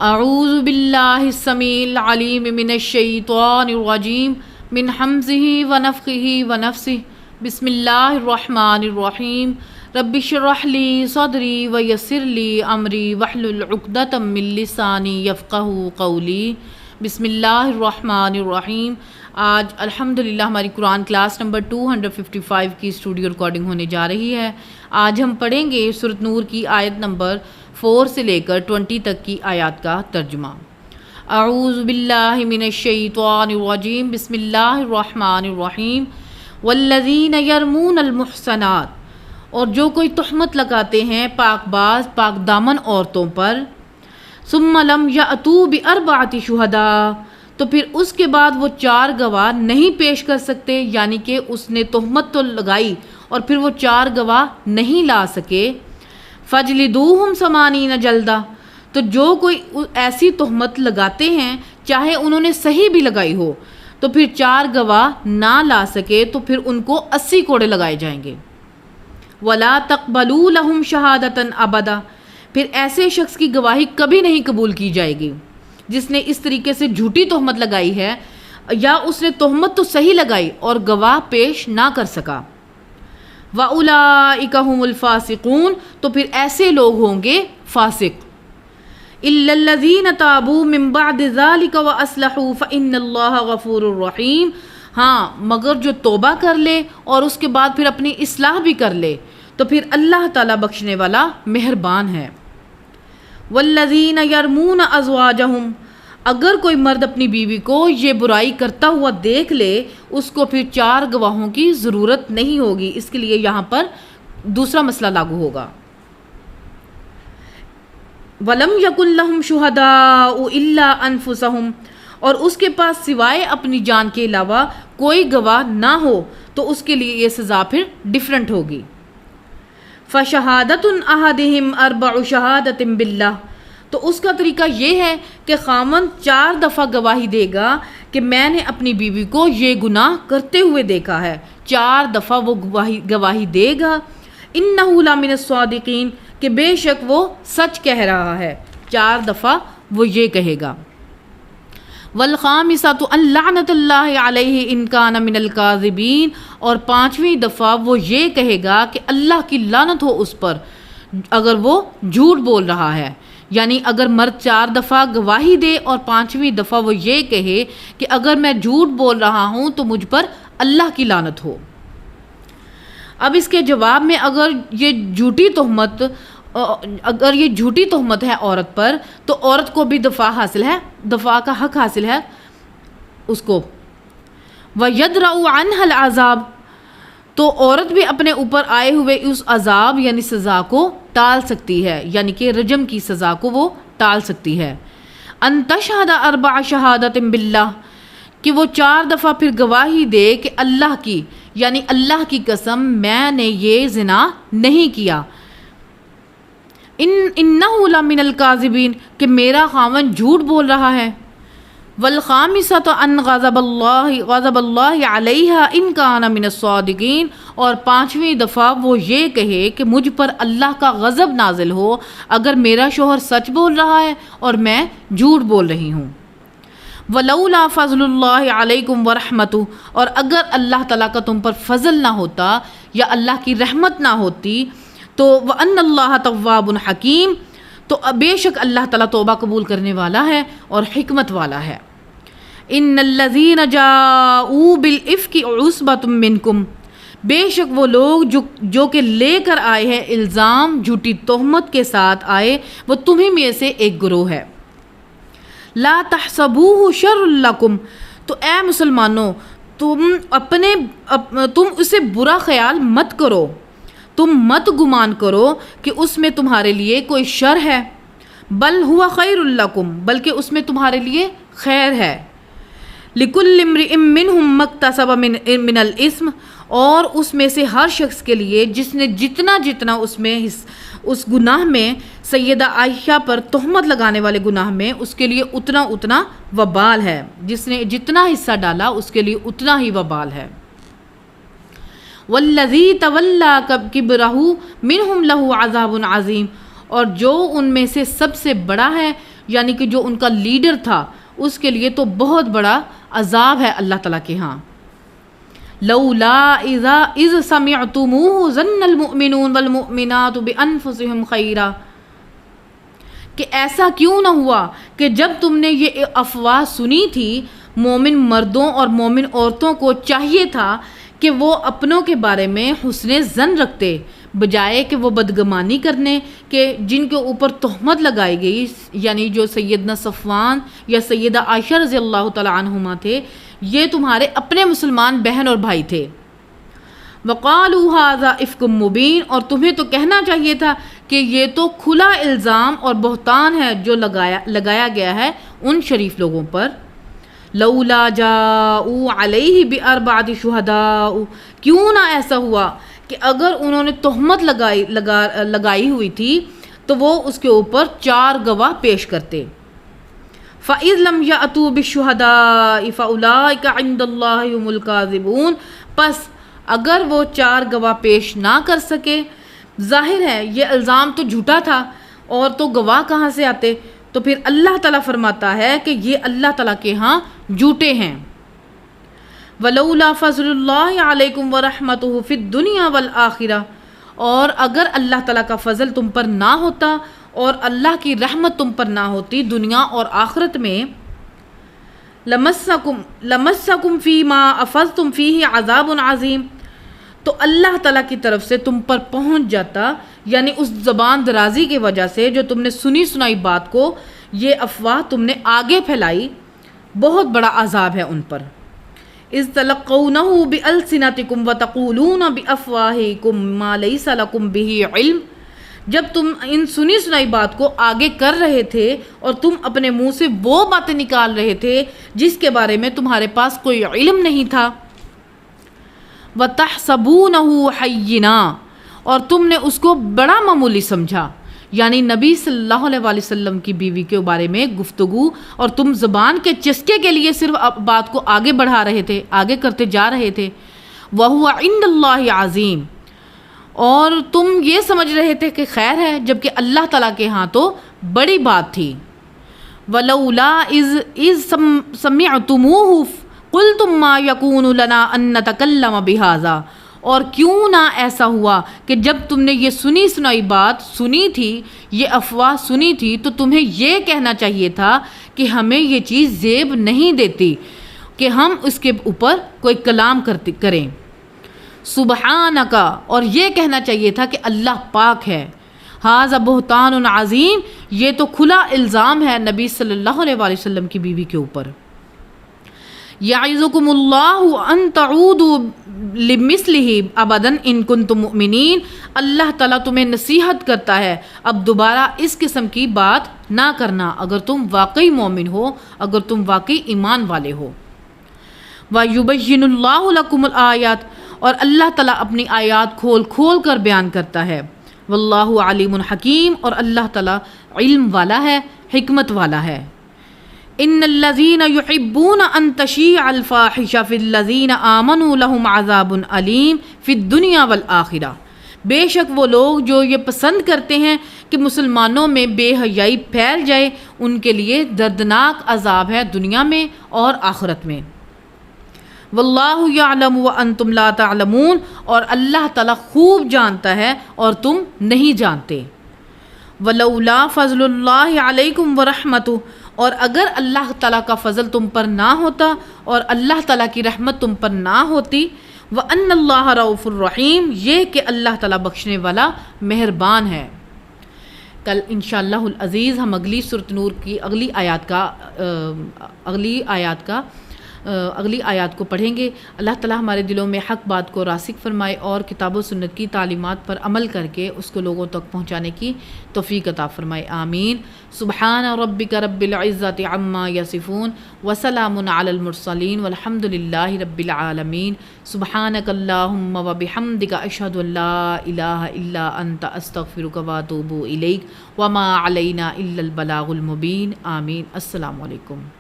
اعوذ باللہ السمیع العلیم من الشیطان الرجیم من حمزہ ونفخہ ونفثہ بسم اللہ الرحمن الرحیم رب اشرح لی صدری ویسر لی امری واحلل عقدۃ من لسانی یفقہوا قولی۔ بسم اللہ الرحمن الرحیم۔ آج الحمدللہ ہماری قرآن کلاس نمبر 255 کی اسٹوڈیو ریکارڈنگ ہونے جا رہی ہے۔ آج ہم پڑھیں گے سورۃ نور کی آیت نمبر 4 سے لے کر 20 تک کی آیات کا ترجمہ۔ اعوذ باللہ من الشیطان الرجیم، بسم اللہ الرحمن الرحیم۔ والذین یرمون المحصنات، اور جو کوئی تہمت لگاتے ہیں پاک باز پاک دامن عورتوں پر، ثم لم یأتوا باربعۃ شہداء، تو پھر اس کے بعد وہ 4 گواہ نہیں پیش کر سکتے، یعنی کہ اس نے تہمت تو لگائی اور پھر وہ 4 گواہ نہیں لا سکے، فجلدوہم 80 جلدہ، تو جو کوئی ایسی تہمت لگاتے ہیں چاہے انہوں نے صحیح بھی لگائی ہو تو پھر 4 گواہ نہ لا سکے تو پھر ان کو 80 کوڑے لگائے جائیں گے۔ ولا تقبلوا لهم شہادۃ ابدا، پھر ایسے شخص کی گواہی کبھی نہیں قبول کی جائے گی جس نے اس طریقے سے جھوٹی تہمت لگائی ہے، یا اس نے تہمت تو صحیح لگائی اور گواہ پیش نہ کر سکا۔ وَأُولَئِكَ هُمُ الْفَاسِقُونَ، تو پھر ایسے لوگ ہوں گے فاسق۔ إِلَّا الَّذِينَ تَابُوا مِن بَعْدِ ذَلِكَ وَأَصْلَحُوا فَإِنَّ اللَّهَ غَفُورٌ رَحِيمٌ، ہاں مگر جو توبہ کر لے اور اس کے بعد پھر اپنی اصلاح بھی کر لے تو پھر اللہ تعالیٰ بخشنے والا مہربان ہے۔ والذین یرمون ازواجہم، اگر کوئی مرد اپنی بیوی کو یہ برائی کرتا ہوا دیکھ لے اس کو پھر 4 گواہوں کی ضرورت نہیں ہوگی، اس کے لیے یہاں پر دوسرا مسئلہ لاگو ہوگا۔ ولم یکن لہم شہداء الا انفسہم، اور اس کے پاس سوائے اپنی جان کے علاوہ کوئی گواہ نہ ہو تو اس کے لیے یہ سزا پھر ڈیفرنٹ ہوگی۔ فشہادۃ احدہم 4 شہادۃ باللہ، تو اس کا طریقہ یہ ہے کہ خاوند 4 دفعہ گواہی دے گا کہ میں نے اپنی بیوی کو یہ گناہ کرتے ہوئے دیکھا ہے، 4 دفعہ وہ گواہی دے گا۔ انہ لمن الصادقین، کہ بے شک وہ سچ کہہ رہا ہے، 4 دفعہ وہ یہ کہے گا۔ والخامسۃ ان لعنۃ اللہ علیہ ان کان من الکاذبین، اور 5ویں دفعہ وہ یہ کہے گا کہ اللہ کی لعنت ہو اس پر اگر وہ جھوٹ بول رہا ہے، یعنی اگر مرد 4 دفعہ گواہی دے اور 5ویں دفعہ وہ یہ کہے کہ اگر میں جھوٹ بول رہا ہوں تو مجھ پر اللہ کی لعنت ہو۔ اب اس کے جواب میں اگر یہ جھوٹی تہمت ہے عورت پر تو عورت کو بھی دفاع کا حق حاصل ہے اس کو۔ وَيَدْرَأُ عَنْهَا الْعَذَابِ، تو عورت بھی اپنے اوپر آئے ہوئے اس عذاب یعنی سزا کو ٹال سکتی ہے، یعنی کہ رجم کی سزا کو وہ ٹال سکتی ہے۔ أَن تَشْهَدَ 4 شہادۃ بِاللَّهِ، کہ وہ 4 دفعہ پھر گواہی دے کہ اللہ کی، یعنی اللہ کی قسم میں نے یہ زنا نہیں کیا، انہ لمن الکاذبین، کہ میرا خاوند جھوٹ بول رہا ہے۔ والخامسۃ ان غضب اللہ علیہا ان کان من الصادقین، اور 5ویں دفعہ وہ یہ کہے کہ مجھ پر اللہ کا غضب نازل ہو اگر میرا شوہر سچ بول رہا ہے اور میں جھوٹ بول رہی ہوں۔ ولولا فضل اللہ علیکم ورحمتہ، اور اگر اللہ تعالیٰ کا تم پر فضل نہ ہوتا یا اللہ کی رحمت نہ ہوتی تو وَأَنَّ اللَّهَ تَوَّابٌ حَكِيمٌ، تو بے شک اللہ تعالیٰ توبہ قبول کرنے والا ہے اور حکمت والا ہے۔ إِنَّ الَّذِينَ جَاءُوا بِالْإِفْكِ عُصْبَةٌ مِّنْكُمْ، بے شک وہ لوگ جو کہ لے کر آئے ہیں الزام جھوٹی تہمت کے ساتھ آئے، وہ تمہیں میں سے ایک گروہ ہے۔ لا تحسبوه شر لکم، تو اے مسلمانوں تم اسے برا خیال مت کرو، تم مت گمان کرو کہ اس میں تمہارے لیے کوئی شر ہے، بل ہوا خیر لکم، بلکہ اس میں تمہارے لیے خیر ہے۔ لکل امرئ منہم مکتسب من الاسم، اور اس میں سے ہر شخص کے لیے جس نے جتنا اس گناہ میں سیدہ عائشہ پر تہمت لگانے والے گناہ میں اس کے لیے اتنا وبال ہے، جس نے جتنا حصہ ڈالا اس کے لیے اتنا ہی وبال ہے۔ والذی تولی کبرہ منہم لہ عذاب عظیم، اور جو ان میں سے سب سے بڑا ہے یعنی کہ جو ان کا لیڈر تھا اس کے لیے تو بہت بڑا عذاب ہے اللہ تعالیٰ کے ہاں. لولا اذ سمعتموه ظن المؤمنون والمؤمنات بانفسهم خیرا، کہ ایسا کیوں نہ ہوا کہ جب تم نے یہ افواہ سنی تھی، مومن مردوں اور مومن عورتوں کو چاہیے تھا کہ وہ اپنوں کے بارے میں حسن ظن رکھتے، بجائے کہ وہ بدگمانی کرنے کہ جن کے اوپر تہمت لگائی گئی، یعنی جو سیدنا صفوان یا سیدہ عائشہ رضی اللہ تعالی عنہما تھے، یہ تمہارے اپنے مسلمان بہن اور بھائی تھے. وَقَالُوا هَذَا إِفْكٌ مُبِينٌ، اور تمہیں تو کہنا چاہیے تھا کہ یہ تو کھلا الزام اور بہتان ہے جو لگایا گیا ہے ان شریف لوگوں پر. لولا جاءوا علیہ بأربعۃ شہداء، کیوں نہ ایسا ہوا کہ اگر انہوں نے تہمت لگائی ہوئی تھی تو وہ اس کے اوپر 4 گواہ پیش کرتے. فَإِذْ لَمْ يَأْتُوا بِالشُّهَدَاءِ فَأُولَٰئِكَ عِندَ اللَّهِ هُمُ الْكَاذِبُونَ، پس اگر وہ 4 گواہ پیش نہ کر سکے، ظاہر ہے یہ الزام تو جھوٹا تھا اور تو گواہ کہاں سے آتے، تو پھر اللہ تعالیٰ فرماتا ہے کہ یہ اللہ تعالیٰ کے ہاں جھوٹے ہیں. وَلَوْلَا فَضْلُ اللَّهِ عَلَيْكُمْ وَرَحْمَتُهُ فِي الدُّنْيَا وَالْآخِرَةِ، اور اگر اللہ تعالیٰ کا فضل تم پر نہ ہوتا اور اللہ کی رحمت تم پر نہ ہوتی دنیا اور آخرت میں، لَمَسَّكُمْ فِي مَا أَفَضْتُمْ فِيهِ عَذَابٌ عَظِيمٌ، تو اللہ تعالیٰ کی طرف سے تم پر پہنچ جاتا، یعنی اس زبان درازی کی وجہ سے جو تم نے سنی سنائی بات کو، یہ افواہ تم نے آگے پھیلائی، بہت بڑا عذاب ہے ان پر. اذ تلقونہ بألسنتکم وتقولون بافواہکم ما لیس لکم بہ علم، جب تم ان سنی سنائی بات کو آگے کر رہے تھے اور تم اپنے منہ سے وہ باتیں نکال رہے تھے جس کے بارے میں تمہارے پاس کوئی علم نہیں تھا. وَتَحْسَبُونَهُ حَيِّنًا، اور تم نے اس کو بڑا معمولی سمجھا، یعنی نبی صلی اللہ علیہ وسلم کی بیوی کے بارے میں گفتگو، اور تم زبان کے چسکے کے لیے صرف بات کو آگے بڑھا رہے تھے، آگے کرتے جا رہے تھے. وَهُوَ عِندَ اللَّهِ عَظِيمٌ، اور تم یہ سمجھ رہے تھے کہ خیر ہے، جبکہ اللہ تعالیٰ کے ہاں تو بڑی بات تھی. وَلَوْلَا إِذْ سَمِعْتُمُوهُ قُلْتُمْ مَا يَكُونُ لَنَا أَن نَّتَكَلَّمَ بِهَٰذَا، اور کیوں نہ ایسا ہوا کہ جب تم نے یہ سنی سنائی بات سنی تھی، یہ افواہ سنی تھی، تو تمہیں یہ کہنا چاہیے تھا کہ ہمیں یہ چیز زیب نہیں دیتی کہ ہم اس کے اوپر کوئی کلام کریں. سبحانک، اور یہ کہنا چاہیے تھا کہ اللہ پاک ہے. ھذا بہتان عظیم، یہ تو کھلا الزام ہے نبی صلی اللہ علیہ وسلم کی بیوی کے اوپر. یعظکم اللہ ان تعودوا لمثلہ ابدا ان کنتم مؤمنین، اللہ تعالیٰ تمہیں نصیحت کرتا ہے اب دوبارہ اس قسم کی بات نہ کرنا اگر تم واقعی مومن ہو، اگر تم واقعی ایمان والے ہو. وَيُبَيِّنُ اللَّهُ لَكُمُ الْآيَاتِ، اور اللہ تعالیٰ اپنی آیات کھول کھول کر بیان کرتا ہے. واللہ علیم حکیم، اور اللہ تعالیٰ علم والا ہے، حکمت والا ہے. ان الذین یحبون ان تشیع الفاحشہ فی الذین آمنوا لہم عذاب علیم فی الدنیا والآخرہ، بے شک وہ لوگ جو یہ پسند کرتے ہیں کہ مسلمانوں میں بے حیائی پھیل جائے، ان کے لیے دردناک عذاب ہے دنیا میں اور آخرت میں. واللہ یعلم وانتم لا تعلمون، اور اللہ تعالیٰ خوب جانتا ہے اور تم نہیں جانتے. ولولا فضل اللہ علیکم ورحمتہ، اور اگر اللہ تعالیٰ کا فضل تم پر نہ ہوتا اور اللہ تعالیٰ کی رحمت تم پر نہ ہوتی، وَأَنَّ اللَّهَ رَءُوفٌ رَحِيمٌ، یہ کہ اللہ تعالیٰ بخشنے والا مہربان ہے. کل انشاءاللہ العزیز ہم اگلی سورۃ نور کی اگلی آیات کو پڑھیں گے. اللہ تعالیٰ ہمارے دلوں میں حق بات کو راسخ فرمائے اور کتاب و سنت کی تعلیمات پر عمل کر کے اس کو لوگوں تک پہنچانے کی توفیق عطا فرمائے. آمین. سبحان ربک رب العزت عما یصفون وسلام علی المرسلین والحمد للہ رب العالمین. سبحانک اللہم وبحمدک اشہد ان لا الہ الا انت استغفرک واتوب الیک وما علینا الا البلاغ المبین. آمین. السلام علیکم.